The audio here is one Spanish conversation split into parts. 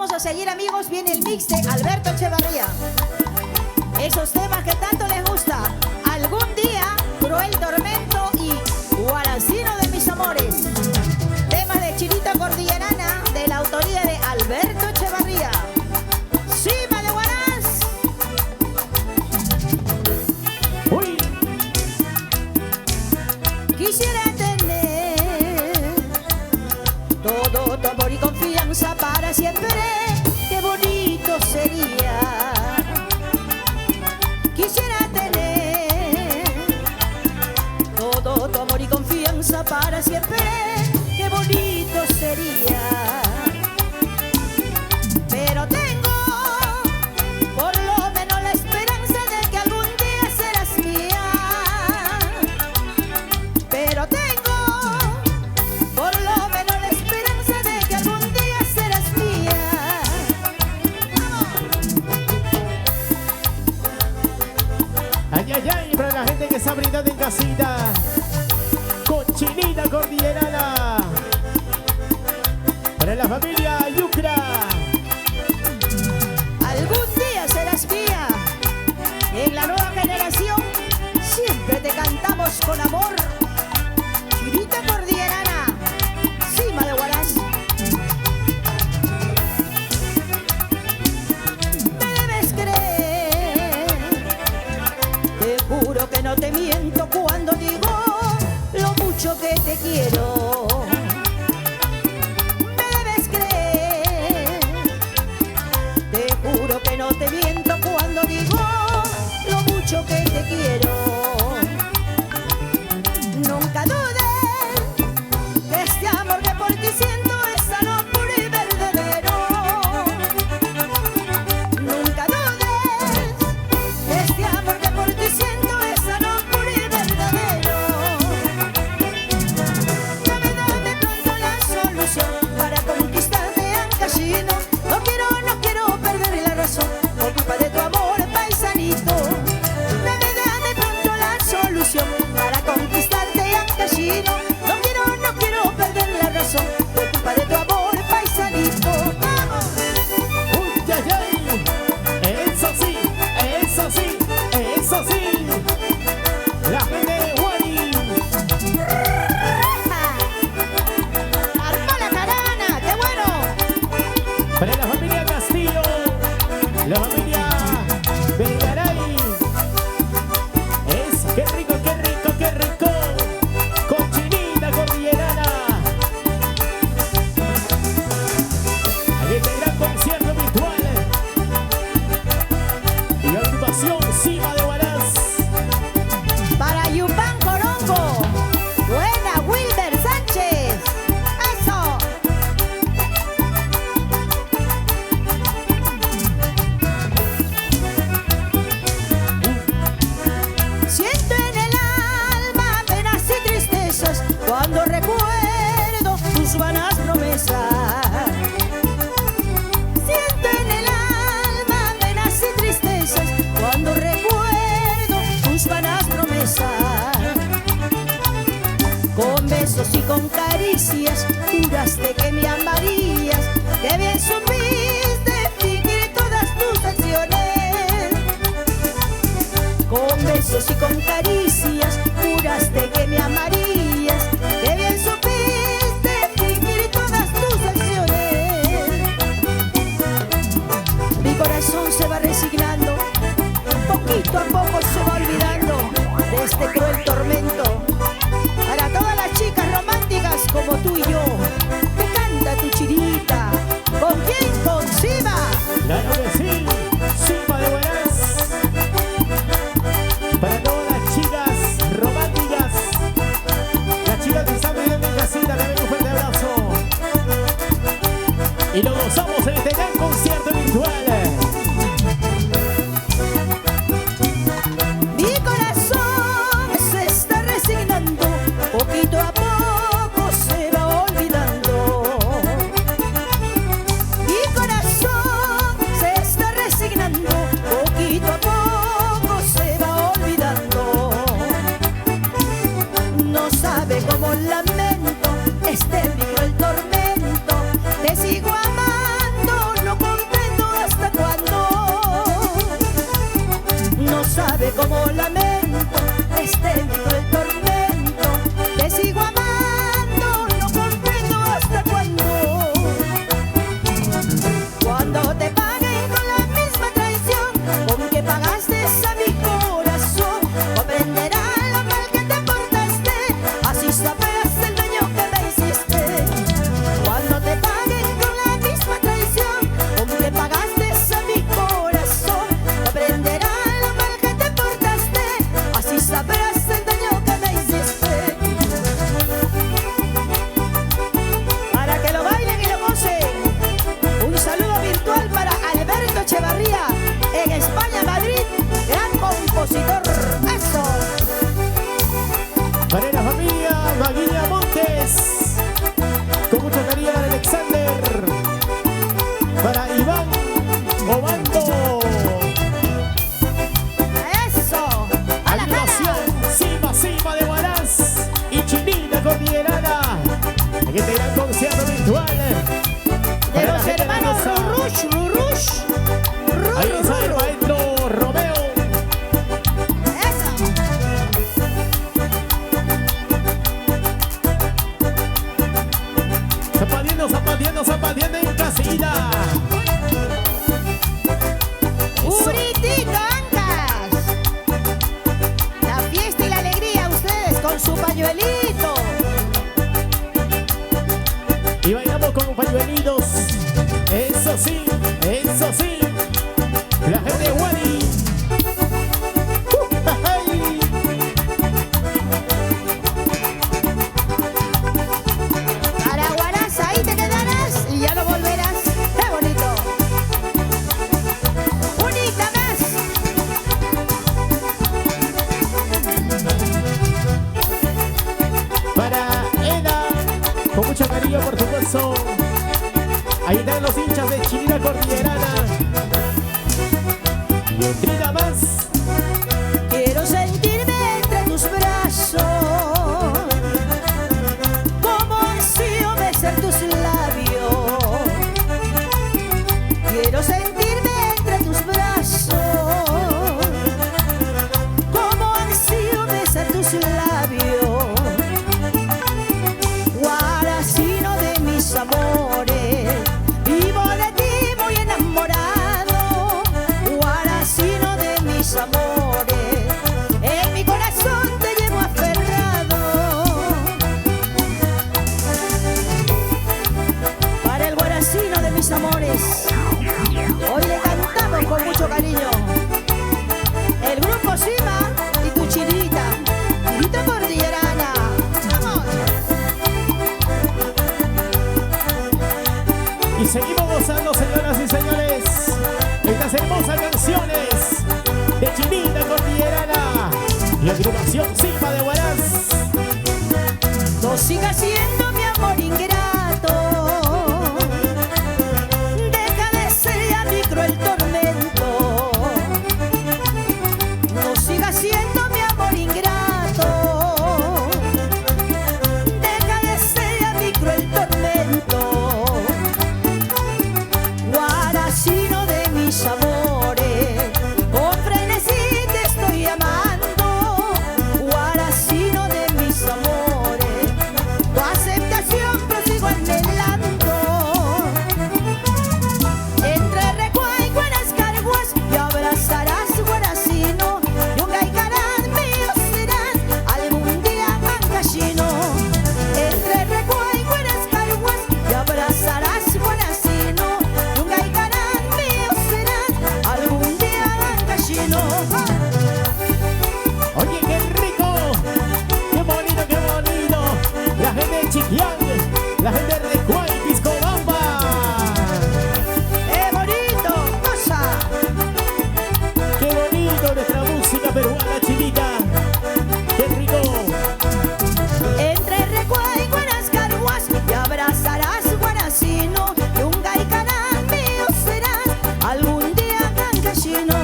vamos a seguir, amigos. Viene el mix de Alberto Echevarría. Esos temas que tanto les gusta. Algún día, Cruel Tormento y Guaracino de mis amores. Temas de Chinita Cordillerana de la autoría de Alberto Echevarría. Cima de Huaraz. Uy. Quisiera tener todo tu amor y confianza para siempre. Qué bonito sería. Quisiera tener todo tu amor y confianza para siempre. Qué bonito sería. Pero tengo por lo menos la esperanza de que algún día serás mía. Pero tengo por lo menos la esperanza de que algún día serás mía. Ay, ay, ay, para la gente que está brindando en casita. Con Chinita Cordillerana. Para la familia Yucra. Algún día serás mía. En la nueva generación siempre te cantamos con amor. Chinita Cordillerana, Cima de Huaraz. Me debes creer. Te juro que no te miento cuando digo lo mucho que te quiero. Me debes creer. Te juro que no te miento cuando digo lo mucho que te quiero. Nunca dudes que este amor que por ti siento es sano, puro y verdadero. Nunca dudes que este amor que por ti siento es sano, puro y verdadero. Dame pronto la solución para conquistarte, Ancashino. No quiero perder la razón por culpa de tu amor, paisanito. Dame pronto la solución para conquistarte, Ancashino. No quiero perder la razón por culpa de tu amor, paisanito. ¡Vamos! Uy, ay, ay. Eso sí, eso sí, eso sí. La gente de Guay. ¡Arma la caravana! ¡Qué bueno! Para la familia Castillo. La familia Belgaray. Es qué rico, qué rico, qué rico. Con Chinita Cordillerana. Aquí está el gran concierto virtual. Y agrupación Cima de Huaraz. Para Yupan Corongo. Buena, Wilber Sánchez. ¡Eso! Siento en el alma penas y tristezas cuando recuerdo tus vanas promesas. Siento en el alma penas y tristezas cuando recuerdo tus vanas promesas. Con besos y con caricias juraste que me amarías, que bien supiste fingir todas tus acciones. Con besos y con caricias juraste que me amarías, que bien supiste fingir todas tus acciones. Mi corazón se va resignando, poquito a poco se va olvidando de este cruel tormento. Para todas las chicas románticas como tú y yo, que canta tu Chinita. ¿Con quién? Con Cima. Claro que sí, Cima de Huaraz. Para todas las chicas románticas, las chicas que están viviendo en casita, también un fuerte abrazo. Y lo gozamos en este gran concierto virtual. Mi corazón se está resignando, poquito a poco se va olvidando. Mi corazón se está resignando, poquito a poco se va olvidando. No sabe cómo lamento este mi cruel tormento. Te sigo amando, no Para Iván Obando. Eso. A la Animación cara. Cima de Huaraz y Chinita Cordillerana. En este gran concierto virtual De para la los gente de la hermanos casa. Rurush. Ahí está el maestro Romeo. Eso. Zapateando en casita. Puritito Ancas. La fiesta y la alegría, ustedes con su pañuelito. Y bailamos con pañuelitos. Eso sí, eso sí. La gente de Wadi. ¡Ay! Para Huaraz, ahí te quedarás y ya no volverás. ¡Qué bonito! ¡Unita más! Para Eda, con mucho cariño por supuesto. Ahí están los hinchas de Chinita Cordillerana. Y otrina más. Quiero sentirme entre tus brazos, como ansío besar tus labios. Quiero sentirme entre tus brazos, como ansío besar tus labios. Guaracino de mis amores, vivo de ti muy enamorado. Guaracino de mis amores, en mi corazón te llevo aferrado. Para el guaracino de mis amores, hoy le cantamos con mucho cariño. El grupo Sima y tu Chinita, Chinita Cordillerana. ¡Vamos! Y seguimos gozando, señoras y señores, estas hermosas canciones de Chinita Cordillerana y agrupación Silva de Huaraz. No sigas siendo mi amor ingrato, deja de ser ya mi cruel tormento. No sigas siendo mi amor ingrato, deja de ser ya mi cruel tormento. Guaracino de mis amores, con frenesí te estoy amando. Guaracino de mis amores, tu aceptación prosigo anhelando. Entre Recuay, Guanascarguas, y abrazarás Guaracino. Yungaycarán míos serán algún día Ancashino. Entre Recuay, Guanascarguas, y abrazarás Guaracino. Yungaycarán míos serán algún día Ancashino. Oye, qué rico, qué bonito, qué bonito. La gente de Chiquián, la gente de Recuay, Piscobamba. ¡Qué bonito! ¡Cosa! Qué bonito nuestra música peruana, Chinita. Qué rico. Entre Recuay, Guanascarguas, y abrazarás Guaracino. Yungaycarán míos serán algún día Ancashino.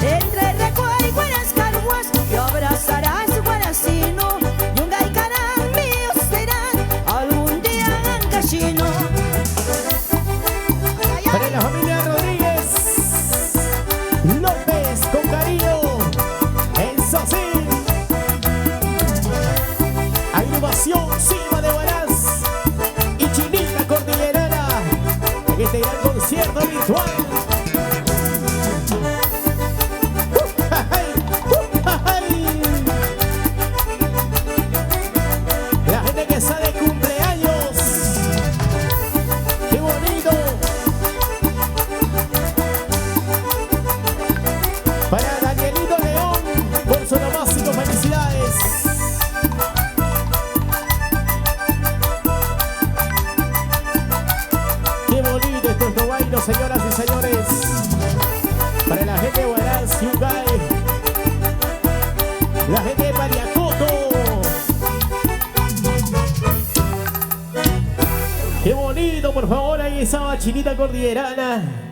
Entre Recuay, Guanascarguas, y abrazarás Guaracino. Yungaycarán míos serán algún día Ancashino. Para la familia Rodríguez López, con cariño. Eso sí. Agrupación Silva de Huaraz y Chinita Cordillerana en este gran concierto virtual. La gente que está de cumpleaños. ¡Qué bonito! Para Danielito León, por su nomástico, felicidades. Qué bonito esto es lo bailo, señoras y señores. Para la gente de Huaraz, Yungay, la gente de Pariacoto. Qué bonito, por favor, ahí estaba Chinita Cordillerana.